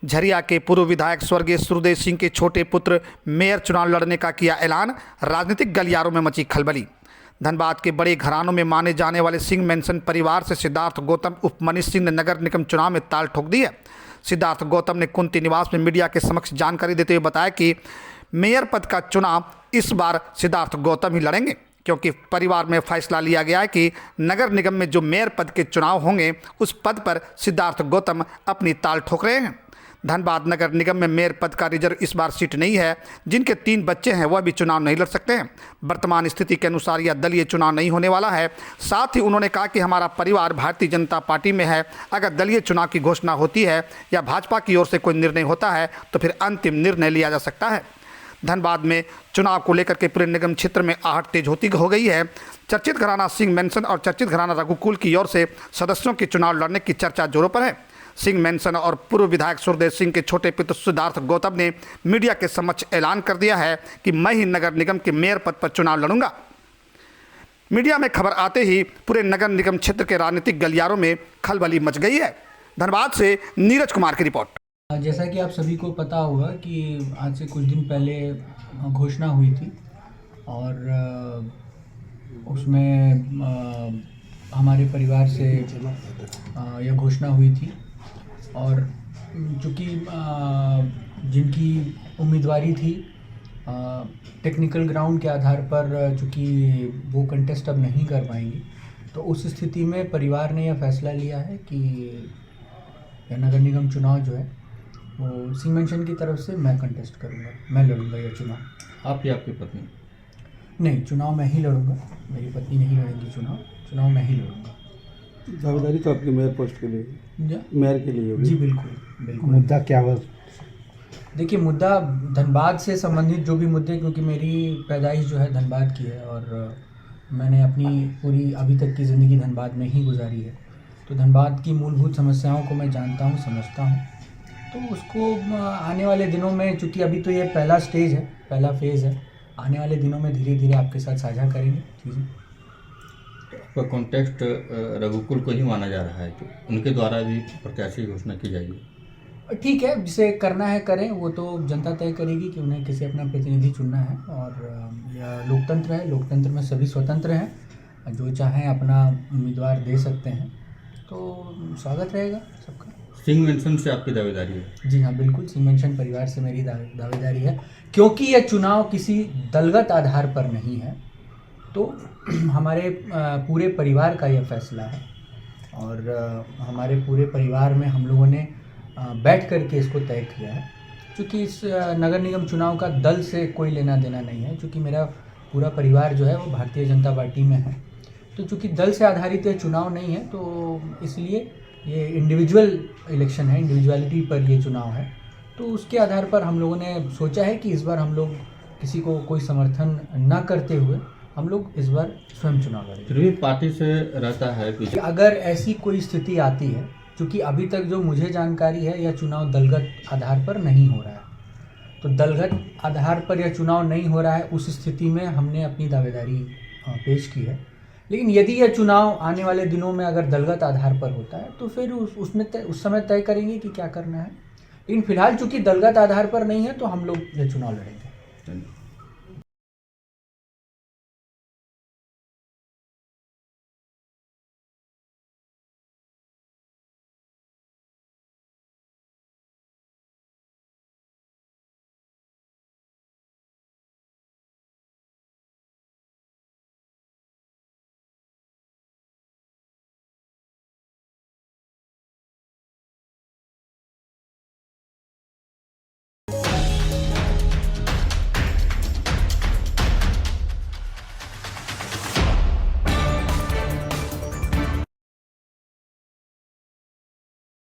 झरिया के पूर्व विधायक स्वर्गीय सुरदेव सिंह के छोटे पुत्र मेयर चुनाव लड़ने का किया ऐलान। राजनीतिक गलियारों में मची खलबली। धनबाद के बड़े घरानों में माने जाने वाले सिंह मेंशन परिवार से सिद्धार्थ गौतम उप मनीष सिंह ने नगर निगम चुनाव में ताल ठोक दी है। सिद्धार्थ गौतम ने कुंती निवास में मीडिया के समक्ष जानकारी देते हुए बताया कि मेयर पद का चुनाव इस बार सिद्धार्थ गौतम ही लड़ेंगे, क्योंकि परिवार में फैसला लिया गया है कि नगर निगम में जो मेयर पद के चुनाव होंगे उस पद पर सिद्धार्थ गौतम अपनी ताल ठोक रहे हैं। धनबाद नगर निगम में मेयर पद का रिजर्व इस बार सीट नहीं है। जिनके 3 बच्चे हैं वह भी चुनाव नहीं लड़ सकते हैं। वर्तमान स्थिति के अनुसार यह दलीय चुनाव नहीं होने वाला है। साथ ही उन्होंने कहा कि हमारा परिवार भारतीय जनता पार्टी में है। अगर दलीय चुनाव की घोषणा होती है या भाजपा की ओर से कोई निर्णय होता है तो फिर अंतिम निर्णय लिया जा सकता है। धनबाद में चुनाव को लेकर के पूरे निगम क्षेत्र में आहट तेज होती हो गई है। चर्चित घराना सिंह मेंशन और चर्चित घराना रघुकुल की ओर से सदस्यों के चुनाव लड़ने की चर्चा जोरों पर है। सिंह मेंशन और पूर्व विधायक सुरदेव सिंह के छोटे पुत्र सिद्धार्थ गौतम ने मीडिया के समक्ष ऐलान कर दिया है कि मैं ही नगर निगम के मेयर पद पर चुनाव लड़ूंगा। मीडिया में खबर आते ही पूरे नगर निगम क्षेत्र के राजनीतिक गलियारों में खलबली मच गई है। धनबाद से नीरज कुमार की रिपोर्ट। जैसा कि आप सभी को पता होगा कि आज से कुछ दिन पहले घोषणा हुई थी और उसमें हमारे परिवार से यह घोषणा हुई थी और चूँकि जिनकी उम्मीदवारी थी टेक्निकल ग्राउंड के आधार पर, चूँकि वो कंटेस्ट अब नहीं कर पाएंगी, तो उस स्थिति में परिवार ने यह फैसला लिया है कि यह नगर निगम चुनाव जो है वो सिंह मेंशन की तरफ से मैं कंटेस्ट करूँगा, मैं लड़ूंगा यह चुनाव। आप या आपकी पत्नी? नहीं, चुनाव मैं ही लड़ूंगा, मेरी पत्नी नहीं लड़ेगी चुनाव मैं ही लड़ूंगा। दावेदारी तो आपकी मेयर पोस्ट के लिए, मेयर के लिए होगी? जी बिल्कुल। मुद्दा क्या हुआ? देखिए, मुद्दा धनबाद से संबंधित जो भी मुद्दे, क्योंकि मेरी पैदाइश जो है धनबाद की है और मैंने अपनी पूरी अभी तक की ज़िंदगी धनबाद में ही गुजारी है, तो धनबाद की मूलभूत समस्याओं को मैं जानता हूँ, समझता हूँ। तो उसको आने वाले दिनों में, चूँकि अभी तो ये पहला स्टेज है, पहला फेज़ है, आने वाले दिनों में धीरे धीरे आपके साथ साझा करेंगे चीज़ें। आपका कॉन्टेक्स्ट रघुकुल को ही माना जा रहा है, तो उनके द्वारा भी प्रत्याशी घोषणा की जाएगी। ठीक है, जिसे करना है करें, वो तो जनता तय करेगी कि उन्हें किसे अपना प्रतिनिधि चुनना है। और यह लोकतंत्र है, लोकतंत्र में सभी स्वतंत्र हैं, जो चाहें अपना उम्मीदवार दे सकते हैं, तो स्वागत रहेगा सबका। सिंह मेंशन से आपकी दावेदारी है? जी हाँ, बिल्कुल, सिंह मेंशन परिवार से मेरी दावेदारी है, क्योंकि यह चुनाव किसी दलगत आधार पर नहीं है, तो हमारे पूरे परिवार का यह फैसला है और हमारे पूरे परिवार में हम लोगों ने बैठ करके इसको तय किया है। क्योंकि इस नगर निगम चुनाव का दल से कोई लेना देना नहीं है, क्योंकि मेरा पूरा परिवार जो है वो भारतीय जनता पार्टी में है, तो चूँकि दल से आधारित यह चुनाव नहीं है, तो इसलिए ये इंडिविजुअल इलेक्शन है, इंडिविजुअलिटी पर ये चुनाव है। तो उसके आधार पर हम लोगों ने सोचा है कि इस बार हम लोग किसी को कोई समर्थन न करते हुए हम लोग इस बार स्वयं चुनाव लड़ेंगे। फिर भी पार्टी से रहता है कि अगर ऐसी कोई स्थिति आती है, क्योंकि अभी तक जो मुझे जानकारी है यह चुनाव दलगत आधार पर नहीं हो रहा है, तो दलगत आधार पर यह चुनाव नहीं हो रहा है, उस स्थिति में हमने अपनी दावेदारी पेश की है। लेकिन यदि यह चुनाव आने वाले दिनों में अगर दलगत आधार पर होता है तो फिर उस समय तय करेंगे कि क्या करना है। लेकिन फिलहाल चूंकि दलगत आधार पर नहीं है तो हम लोग यह चुनाव लड़ेंगे।